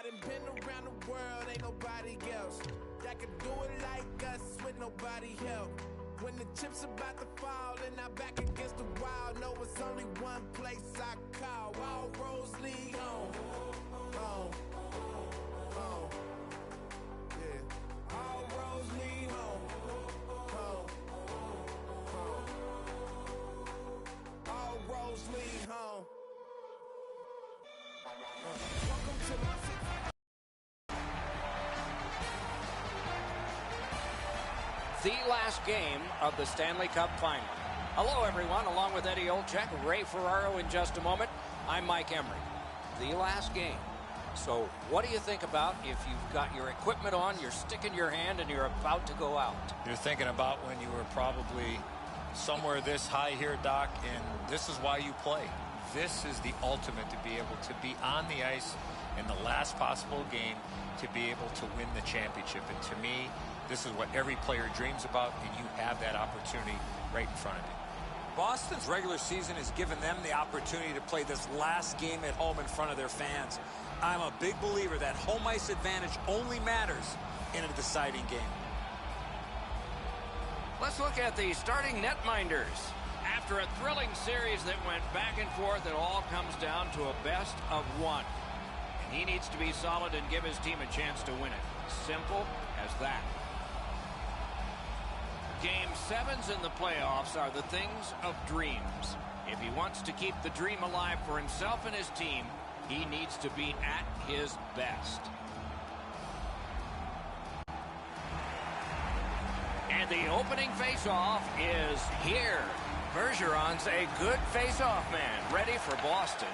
done been around the world, ain't nobody else that could do it like us with nobody help. When the chips about to fall and I'm back against the wall, know it's only one place I call. All roads lead home. Home. Home. Yeah. All roads lead home. Home. Home. All roads lead home. Welcome to my city. The last game of the Stanley Cup Final. Hello, everyone. Along with Eddie Olczyk, Ray Ferraro in just a moment. I'm Mike Emery. The last game. So what do you think about if you've got your equipment on, you're sticking your hand, and you're about to go out? You're thinking about when you were probably somewhere this high here, Doc, and this is why you play. This is the ultimate, to be able to be on the ice in the last possible game to be able to win the championship. And to me, this is what every player dreams about, and you have that opportunity right in front of you. Boston's regular season has given them the opportunity to play this last game at home in front of their fans. I'm a big believer that home ice advantage only matters in a deciding game. Let's look at the starting netminders. After a thrilling series that went back and forth, it all comes down to a best of one. And he needs to be solid and give his team a chance to win it. Simple as that. Game 7s in the playoffs are the things of dreams. If he wants to keep the dream alive for himself and his team, he needs to be at his best. And the opening faceoff is here. Bergeron's a good faceoff man, ready for Boston.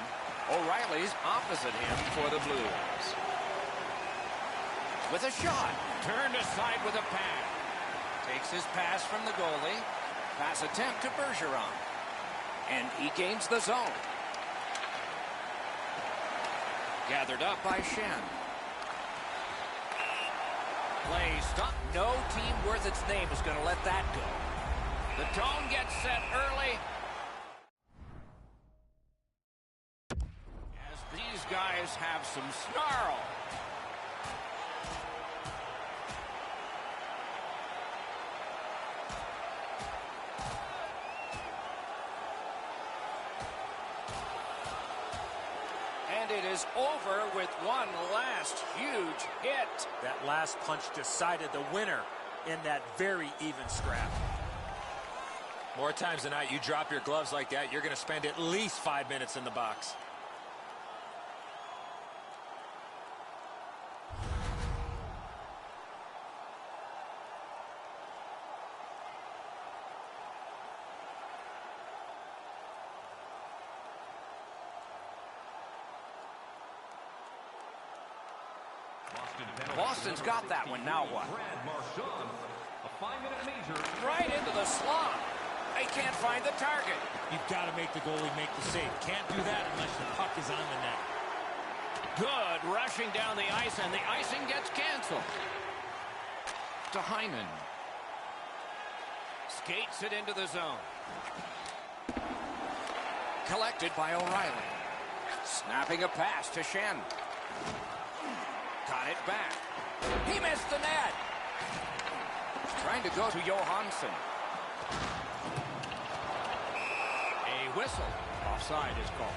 O'Reilly's opposite him for the Blues. With a shot, turned aside with a pad. Takes his pass from the goalie. Pass attempt to Bergeron. And he gains the zone. Gathered up by Shen. Play stop. No team worth its name is going to let that go. The tone gets set early. As these guys have some snarl. And it is over with one last huge hit. That last punch decided the winner in that very even scrap. More times than not, you drop your gloves like that, you're going to spend at least 5 minutes in the box. Boston's got that one. Now what? Right into the slot. They can't find the target. You've got to make the goalie make the save. Can't do that unless the puck is on the net. Good rushing down the ice, and the icing gets canceled. To Hyman. Skates it into the zone. Collected by O'Reilly. Snapping a pass to Shen. Got it back. He missed the net. Trying to go to Johansson. A whistle. Offside is called.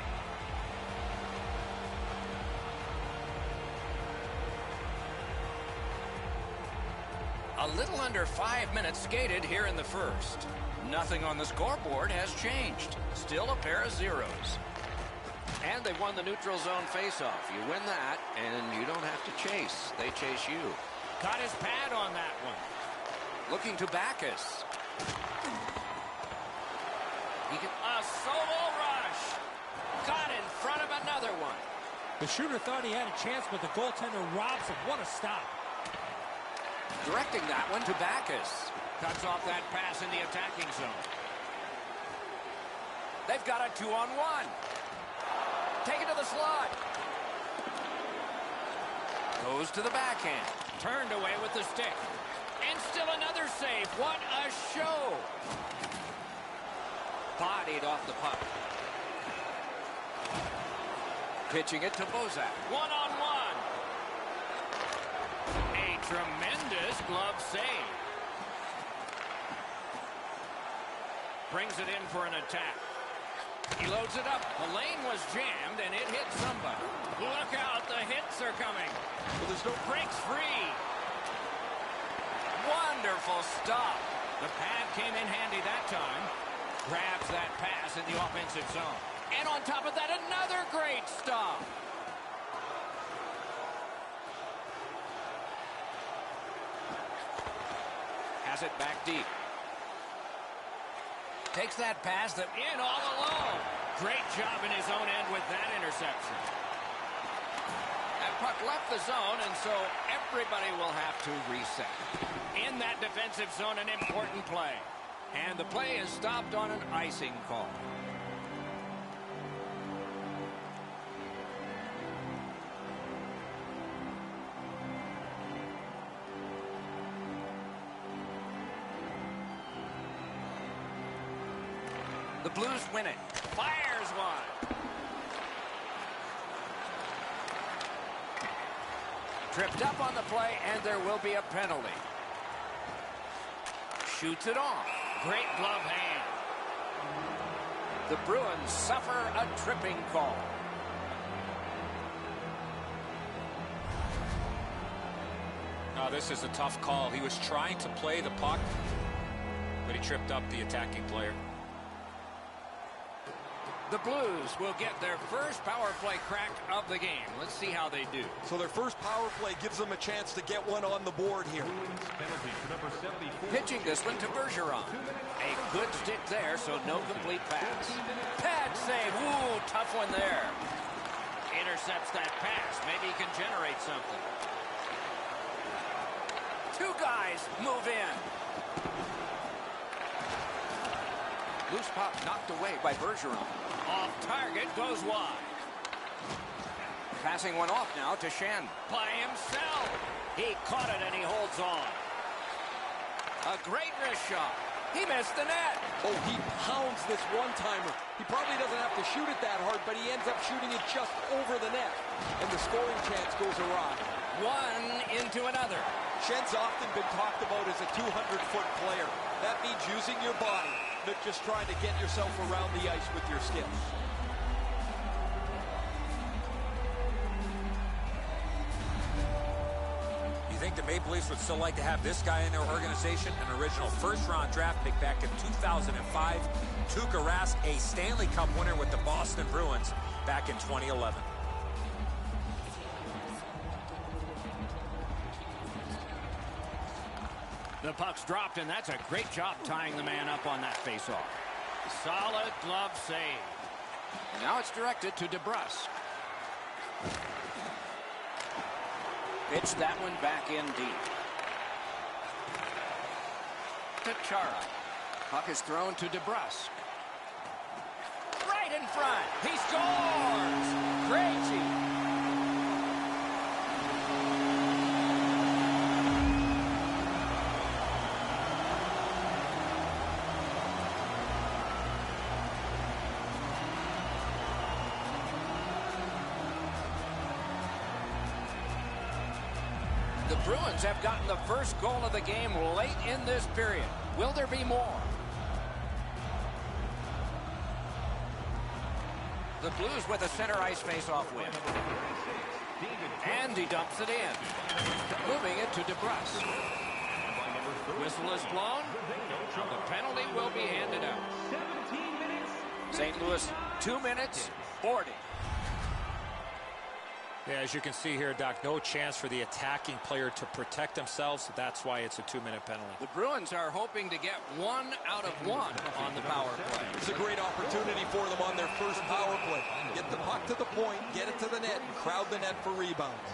A little under 5 minutes skated here in the first. Nothing on the scoreboard has changed. Still a pair of zeros. And they won the neutral zone faceoff. You win that, and you don't have to chase. They chase you. Got his pad on that one. Looking to Backus. A solo rush. Got in front of another one. The shooter thought he had a chance, but the goaltender robs him. What a stop. Directing that one to Backus. Cuts off that pass in the attacking zone. They've got a 2-on-1. Take it to the slot. Goes to the backhand. Turned away with the stick. And still another save. What a show. Bodied off the puck. Pitching it to Bozak. 1-on-1. Tremendous glove save. Brings it in for an attack. He loads it up. The lane was jammed, and it hit somebody. Look out, the hits are coming. Well, there's no breaks free. Wonderful stop. The pad came in handy that time. Grabs that pass in the offensive zone. And on top of that, another great stop. Has it back deep. Takes that pass in all alone. Great job in his own end with that interception. That puck left the zone, and so everybody will have to reset. In that defensive zone, an important play. And the play is stopped on an icing call. The Blues win it. Fires one. Tripped up on the play, and there will be a penalty. Shoots it off. Great glove hand. The Bruins suffer a tripping call. Now, this is a tough call. He was trying to play the puck, but he tripped up the attacking player. The Blues will get their first power play crack of the game. Let's see how they do. So their first power play gives them a chance to get one on the board here. Pitching this one to Bergeron. A good stick there, so no complete pass. Pad save. Ooh, tough one there. Intercepts that pass. Maybe he can generate something. Two guys move in. Loose puck knocked away by Bergeron. Off target, goes wide. Passing one off now to Shen. By himself. He caught it and he holds on. A great wrist shot. He missed the net. Oh, he pounds this one-timer. He probably doesn't have to shoot it that hard, but he ends up shooting it just over the net. And the scoring chance goes awry. One into another. Shen's often been talked about as a 200-foot player. That means using your body, not just trying to get yourself around the ice with your skills. You think the Maple Leafs would still like to have this guy in their organization? An original first-round draft pick back in 2005. Tuukka Rask, a Stanley Cup winner with the Boston Bruins back in 2011. The puck's dropped, and that's a great job tying the man up on that faceoff. Solid glove save. Now it's directed to DeBrusk. Pitched that one back in deep. To Chara. Puck is thrown to DeBrusk. Right in front. He scores! Crazy. The Bruins have gotten the first goal of the game late in this period. Will there be more? The Blues with a center ice face-off win. And he dumps it in. Moving it to DeBrusk. Whistle is blown. The penalty will be handed out. St. Louis, 2 minutes, 40. Yeah, as you can see here, Doc, no chance for the attacking player to protect themselves. That's why it's a 2-minute penalty. The Bruins are hoping to get 1 out of 1 on the power play. It's a great opportunity for them on their first power play. Get the puck to the point, get it to the net, and crowd the net for rebounds.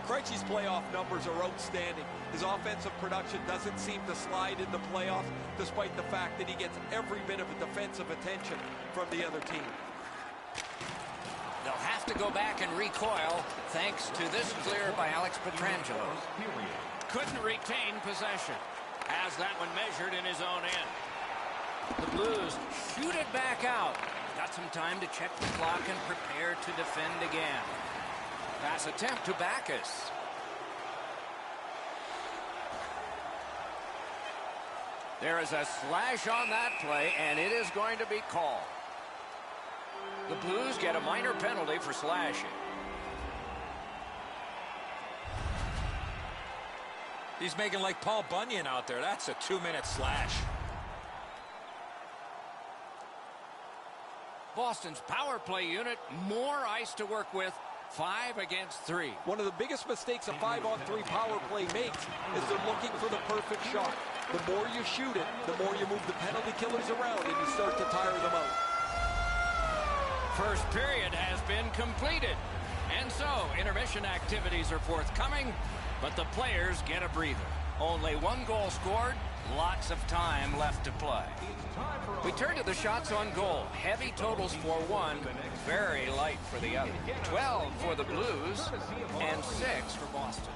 Krejci's playoff numbers are outstanding. His offensive production doesn't seem to slide in the playoffs, despite the fact that he gets every bit of defensive attention from the other team. They'll have to go back and recoil thanks to this clear by Alex Pietrangelo. Couldn't retain possession. Has that one measured in his own end. The Blues shoot it back out. Got some time to check the clock and prepare to defend again. Pass attempt to Backus. There is a slash on that play, and it is going to be called. The Blues get a minor penalty for slashing. He's making like Paul Bunyan out there. That's a 2-minute slash. Boston's power play unit, more ice to work with. 5 against 3. One of the biggest mistakes a 5-on-3 power play makes is they're looking for the perfect shot. The more you shoot it, the more you move the penalty killers around and you start to tire them out. First period has been completed. And so, intermission activities are forthcoming, but the players get a breather. Only 1 goal scored, lots of time left to play. We turn to the shots on goal. Heavy totals for one, very light for the other. 12 for the Blues and 6 for Boston.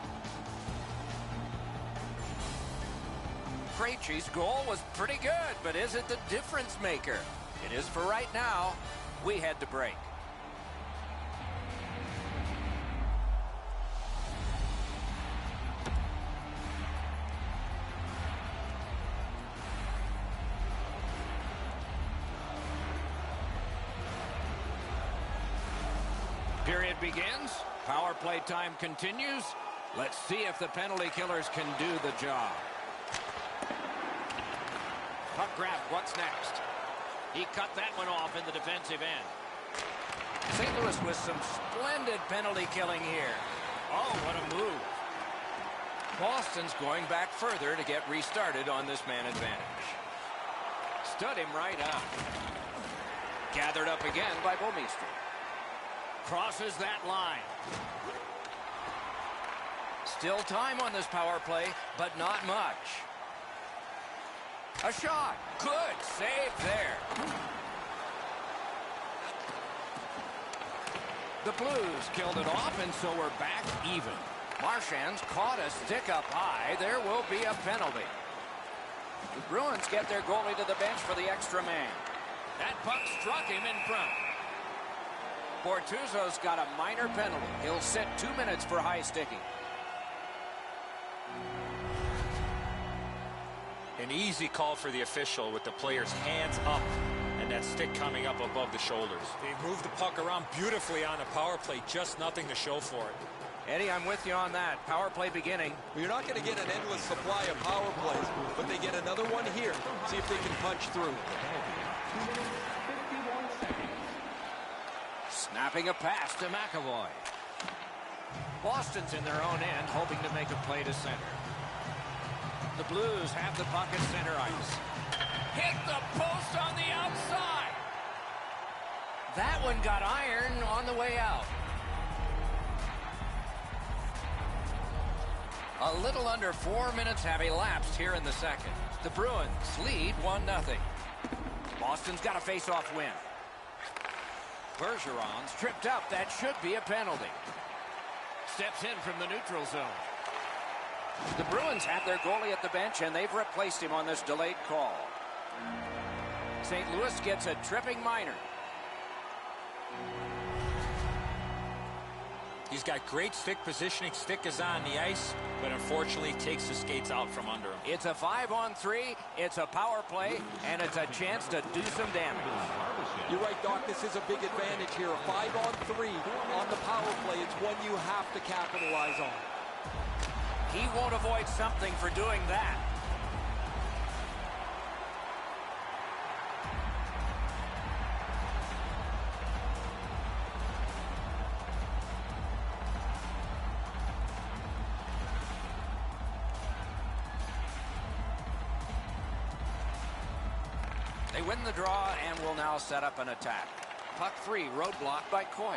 Krejci's goal was pretty good, but is it the difference maker? It is for right now. We head to break. Period begins. Power play time continues. Let's see if the penalty killers can do the job. Puck grab. What's next? He cut that one off in the defensive end. St. Louis with some splendid penalty killing here. Oh, what a move. Boston's going back further to get restarted on this man advantage. Stood him right up. Gathered up again by Bouwmeester. Crosses that line. Still time on this power play, but not much. A shot. Good save there. The Blues killed it off, and so we're back even. Marchand's caught a stick up high. There will be a penalty. The Bruins get their goalie to the bench for the extra man. That puck struck him in front. Bortuzzo's got a minor penalty. He'll sit 2 minutes for high sticking. An easy call for the official with the player's hands up and that stick coming up above the shoulders. They moved the puck around beautifully on the power play. Just nothing to show for it. Eddie, I'm with you on that. Power play beginning. Well, you're not going to get an endless supply of power plays, but they get another one here. See if they can punch through. Snapping a pass to McAvoy. Boston's in their own end, hoping to make a play to center. The Blues have the puck at center ice. Hit the post on the outside. That one got iron on the way out. A little under 4 minutes have elapsed here in the second. The Bruins lead 1-0. Boston's got a face-off win. Bergeron's tripped up. That should be a penalty. Steps in from the neutral zone. The Bruins have their goalie at the bench, and they've replaced him on this delayed call. St. Louis gets a tripping minor. He's got great stick positioning. Stick is on the ice, but unfortunately takes the skates out from under him. It's a 5-on-3. It's a power play, and it's a chance to do some damage. You're right, Doc. This is a big advantage here. A 5-on-3 on the power play. It's one you have to capitalize on. He won't avoid something for doing that. They win the draw and will now set up an attack. Puck 3, roadblock by Coyle.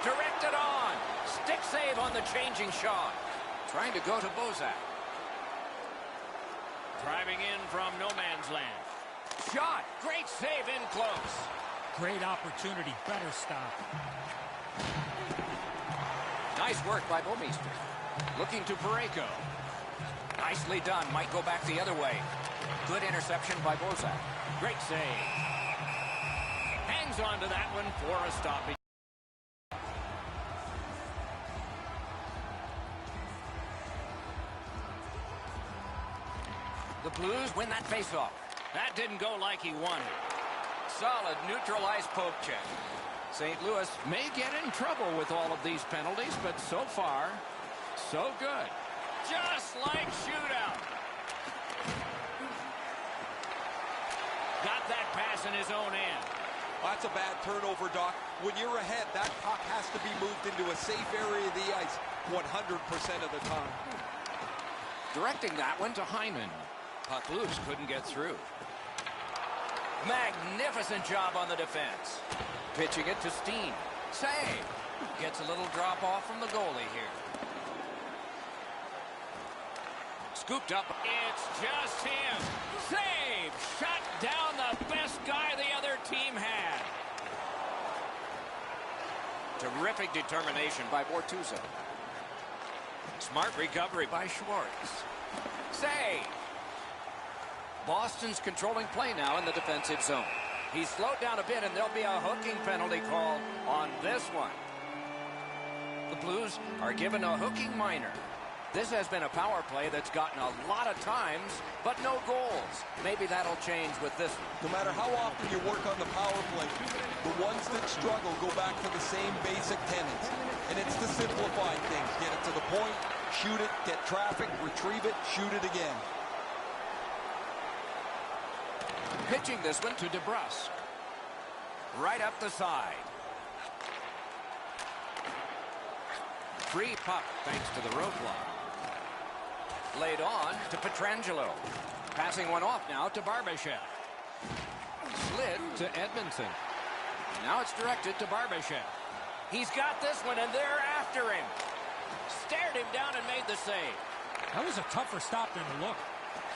Directed on. Stick save on the changing shot. Trying to go to Bozak. Driving in from no man's land. Shot. Great save in close. Great opportunity. Better stop. Nice work by Bouwmeester. Looking to Parayko. Nicely done. Might go back the other way. Good interception by Bozak. Great save. Hangs on to that one for a stoppage. The Blues win that faceoff. That didn't go like he wanted. Solid neutral ice poke check. St. Louis may get in trouble with all of these penalties, but so far, so good. Just like shootout. Got that pass in his own end. That's a bad turnover, Doc. When you're ahead, that puck has to be moved into a safe area of the ice 100% of the time. Directing that one to Hyman. Puck loose, couldn't get through. Magnificent job on the defense. Pitching it to Steen. Save. Gets a little drop off from the goalie here. Scooped up. It's just him. Save. Shut down the best guy the other team had. Terrific determination by Bortuzzo. Smart recovery by Schwartz. Save. Boston's controlling play now in the defensive zone. He's slowed down a bit, and there'll be a hooking penalty call on this one. The Blues are given a hooking minor. This has been a power play that's gotten a lot of times, but no goals. Maybe that'll change with this one. No matter how often you work on the power play, the ones that struggle go back to the same basic tenets. And it's to simplify things. Get it to the point, shoot it, get traffic, retrieve it, shoot it again. Pitching this one to DeBrusque. Right up the side. Free puck thanks to the roadblock. Laid on to Pietrangelo. Passing one off now to Barbashev. Slid to Edmondson. Now it's directed to Barbashev. He's got this one, and they're after him. Stared him down and made the save. That was a tougher stop than it looked.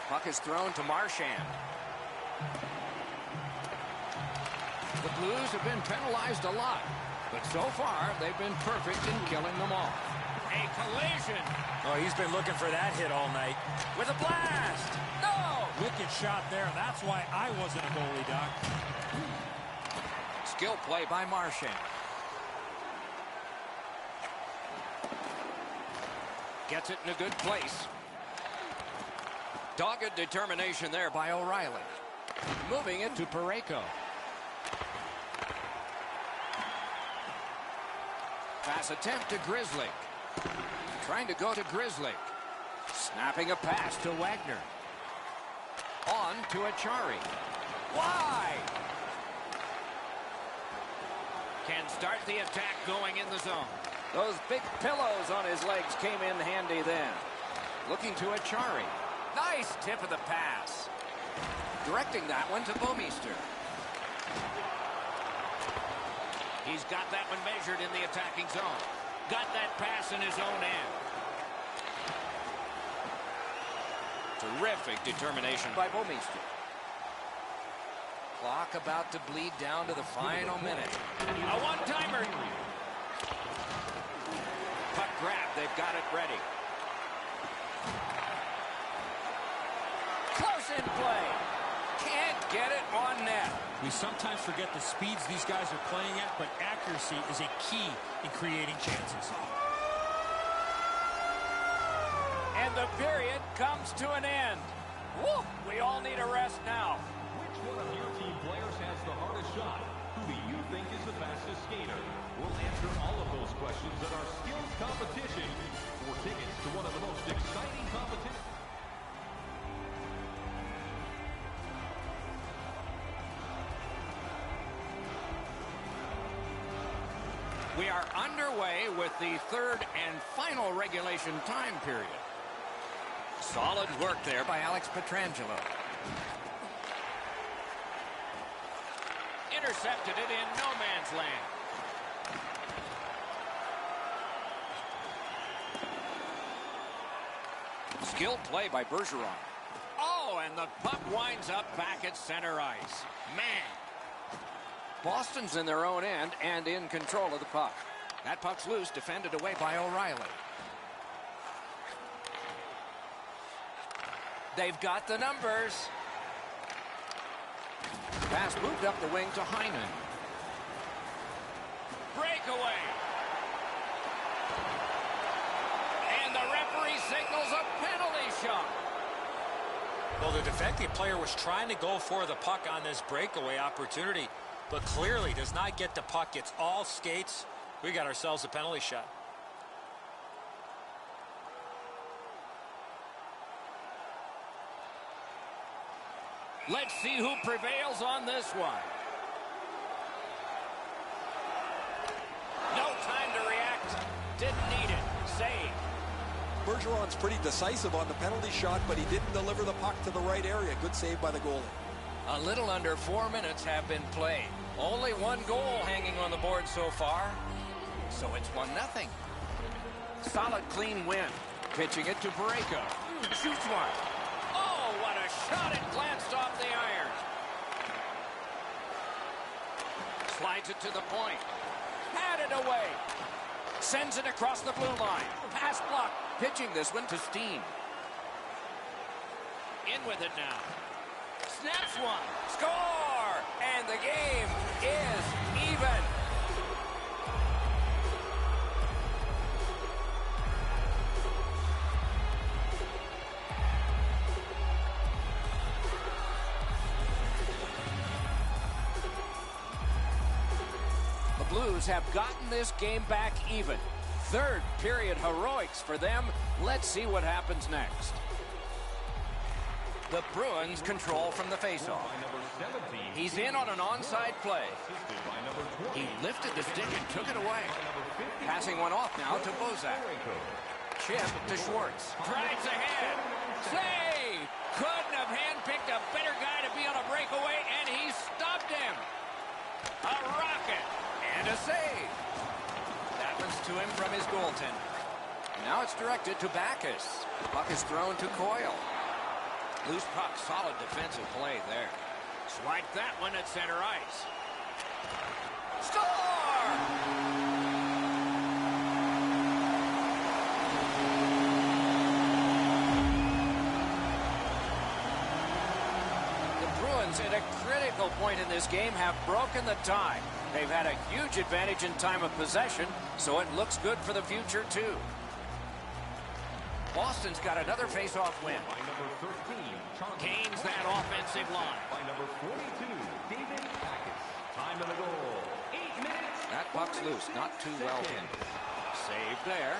Puck is thrown to Marchand. The Blues have been penalized a lot, but so far they've been perfect in killing them all. A collision. Oh, he's been looking for that hit all night. With a blast. No! Wicked shot there. That's why I wasn't a goalie, Doc. Skill play by Marchand. Gets it in a good place. Dogged determination there by O'Reilly. Moving it to Parayko. Pass attempt to Grizzly. Trying to go to Grizzly. Snapping a pass to Wagner. On to Achari. Why? Can start the attack going in the zone. Those big pillows on his legs came in handy then. Looking to Achari. Nice tip of the pass. Directing that one to Bouwmeester. He's got that one measured in the attacking zone. Got that pass in his own end. Terrific determination by Bouwmeester. Clock about to bleed down to the final minute. A one-timer. Puck grab. They've got it ready. Close in play. Can't get it on net. We sometimes forget the speeds these guys are playing at, but accuracy is a key in creating chances. And the period comes to an end. Woo! We all need a rest now. Which one of your team players has the hardest shot? Who do you think is the fastest skater? We'll answer all of those questions at our skills competition. For tickets to one of the most exciting competitions. We are underway with the third and final regulation time period. Solid work there by Alex Pietrangelo. Intercepted it in no man's land. Skilled play by Bergeron. Oh, and the puck winds up back at center ice. Man. Boston's in their own end and in control of the puck. That puck's loose, defended away by O'Reilly. They've got the numbers. Pass moved up the wing to Hyman. Breakaway. And the referee signals a penalty shot. Well, the defective player was trying to go for the puck on this breakaway opportunity, but clearly does not get the puck. It's all skates. We got ourselves a penalty shot. Let's see who prevails on this one. No time to react. Didn't need it. Save. Bergeron's pretty decisive on the penalty shot, but he didn't deliver the puck to the right area. Good save by the goalie. A little under 4 minutes have been played. Only one goal hanging on the board so far. So it's 1-0. Solid, clean win. Pitching it to Borrego. Shoots one. Oh, what a shot. It glanced off the iron. Slides it to the point. Had it away. Sends it across the blue line. Pass block. Pitching this one to Steen. In with it now. Snaps one. Score! And the game is even. The Blues have gotten this game back even. Third period heroics for them. Let's see what happens next. The Bruins control from the faceoff. He's in on an onside play. He lifted the stick and took it away. Passing one off now to Bozak. Chip to Schwartz. Drives ahead. Save! Couldn't have handpicked a better guy to be on a breakaway, and he stopped him. A rocket and a save. That one's to him from his goaltender. Now it's directed to Backus. The puck is thrown to Coyle. Loose puck, solid defensive play there. Swipe that one at center ice. Score! The Bruins, at a critical point in this game, have broken the tie. They've had a huge advantage in time of possession, so it looks good for the future, too. Boston's got another face-off win. Gains that offensive line. By number 42, David Backus. Time of the goal, 8 minutes. That puck's loose, not too well handled. Save there.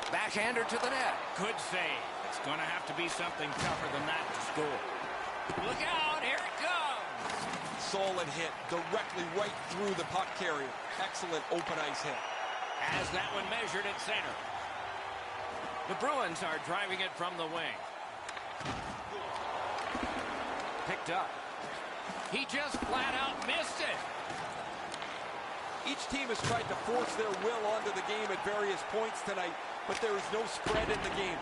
Backhander to the net. Good save. It's going to have to be something tougher than that to score. Look out, here it comes. Solid hit, directly right through the puck carrier. Excellent open ice hit. Has that one measured at center. The Bruins are driving it from the wing. Picked up. He just flat out missed it. Each team has tried to force their will onto the game at various points tonight, but there is no spread in the game.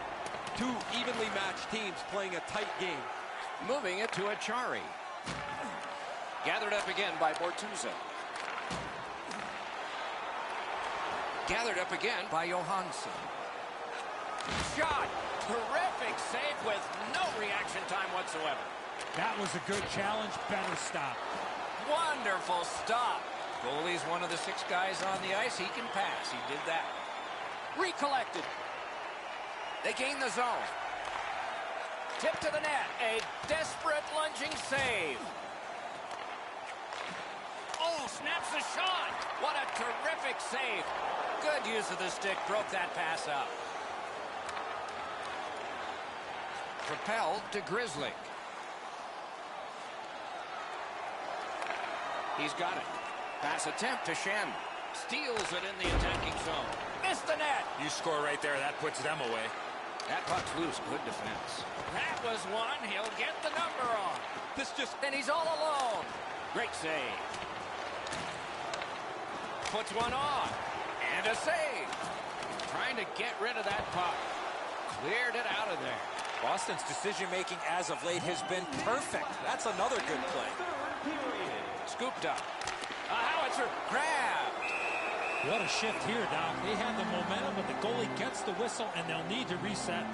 Two evenly matched teams playing a tight game. Moving it to Achari. Gathered up again by Bortuzzo. Gathered up again by Johansson. Shot. Terrific save with no reaction time whatsoever. That was a good challenge. Better stop. Wonderful stop. Goalie's one of the 6 guys on the ice. He can pass. He did that. Recollected. They gain the zone. Tip to the net. A desperate lunging save. Oh, snaps the shot. What a terrific save. Good use of the stick. Broke that pass up. Propelled to Grizzly. He's got it. Pass attempt to Shen. Steals it in the attacking zone. Missed the net. You score right there. That puts them away. That puck's loose. Good defense. That was one. He'll get the number on. And he's all alone. Great save. Puts one on. And a save. Trying to get rid of that puck. Cleared it out of there. Boston's decision-making as of late has been perfect. That's another good play. Scooped up. A howitzer grabbed. What a shift here, Doc. They had the momentum, but the goalie gets the whistle, and they'll need to reset.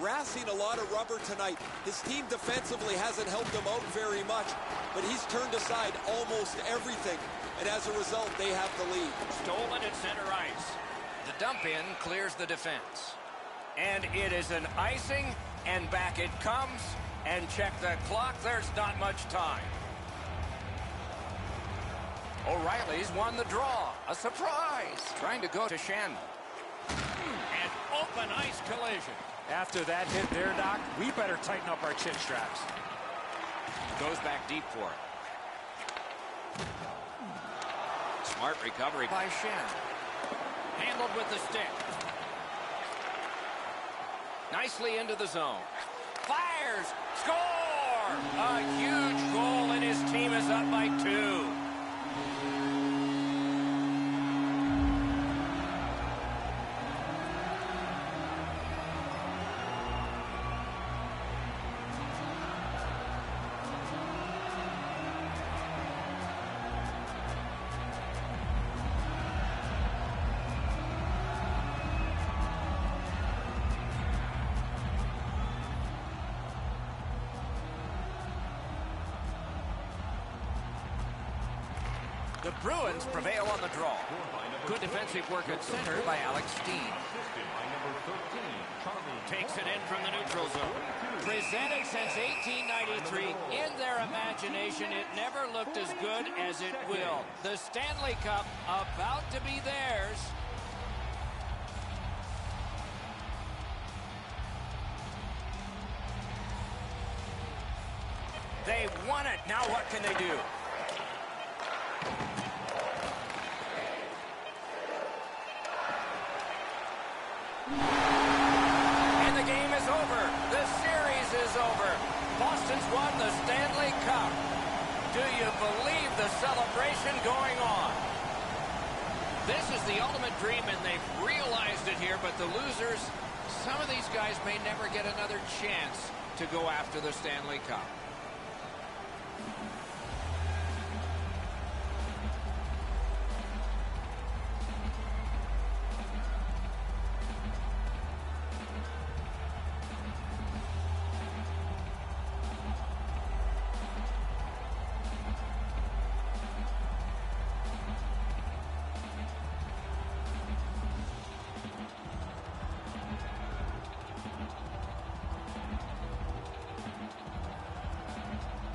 harassing a lot of rubber tonight. His team defensively hasn't helped him out very much, but he's turned aside almost everything, and as a result, they have the lead. Stolen at center ice. The dump in clears the defense. And it is an icing, and back it comes. And check the clock, there's not much time. O'Reilly's won the draw. A surprise. Trying to go to Shannon. An open ice collision. After that hit there, Doc, we better tighten up our chin straps. Goes back deep for it. Smart recovery by Shannon. Handled with the stick. Nicely into the zone. Fires! Score! A huge goal, and his team is up by 2. The Bruins prevail on the draw. Good defensive work at center by Alex Steen. Takes it in from the neutral zone. Presented since 1893. In their imagination, it never looked as good as it will. The Stanley Cup about to be theirs. They won it. Now what can they do? And the game is over. The series is over. Boston's won the Stanley Cup. Do you believe the celebration going on? This is the ultimate dream, and they've realized it here, but the losers, some of these guys may never get another chance to go after the Stanley Cup.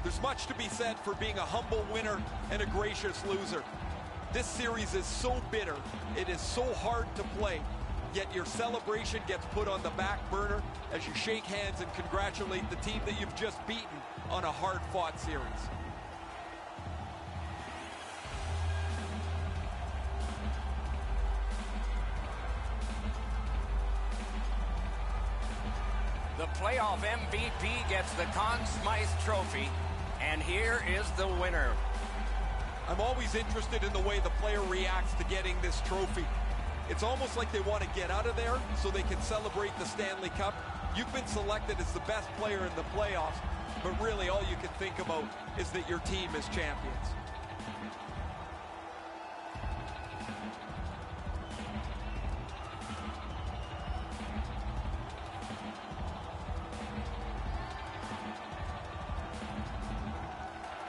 There's much to be said for being a humble winner and a gracious loser. This series is so bitter. It is so hard to play. Yet your celebration gets put on the back burner as you shake hands and congratulate the team that you've just beaten on a hard-fought series. The playoff MVP gets the Conn Smythe Trophy, and here is the winner. I'm always interested in the way the player reacts to getting this trophy. It's almost like they want to get out of there so they can celebrate the Stanley Cup. You've been selected as the best player in the playoffs, but really all you can think about is that your team is champions.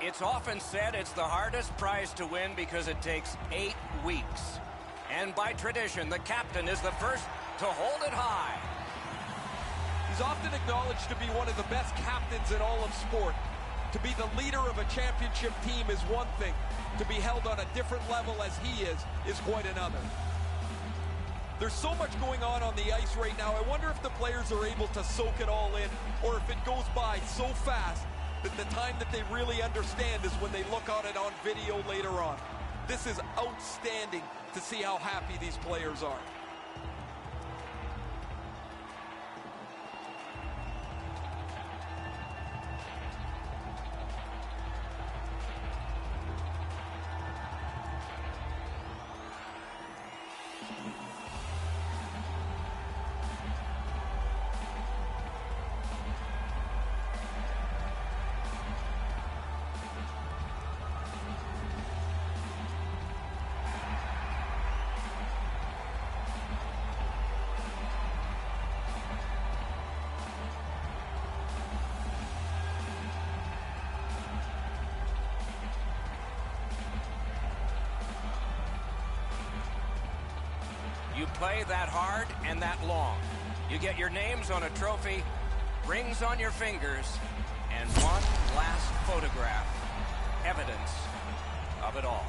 It's often said it's the hardest prize to win because it takes 8 weeks. And by tradition, the captain is the first to hold it high. He's often acknowledged to be one of the best captains in all of sport. To be the leader of a championship team is one thing. To be held on a different level as he is quite another. There's so much going on the ice right now. I wonder if the players are able to soak it all in, or if it goes by so fast that the time that they really understand is when they look at it on video later on. This is outstanding to see how happy these players are. You play that hard and that long. You get your names on a trophy, rings on your fingers, and one last photograph. Evidence of it all.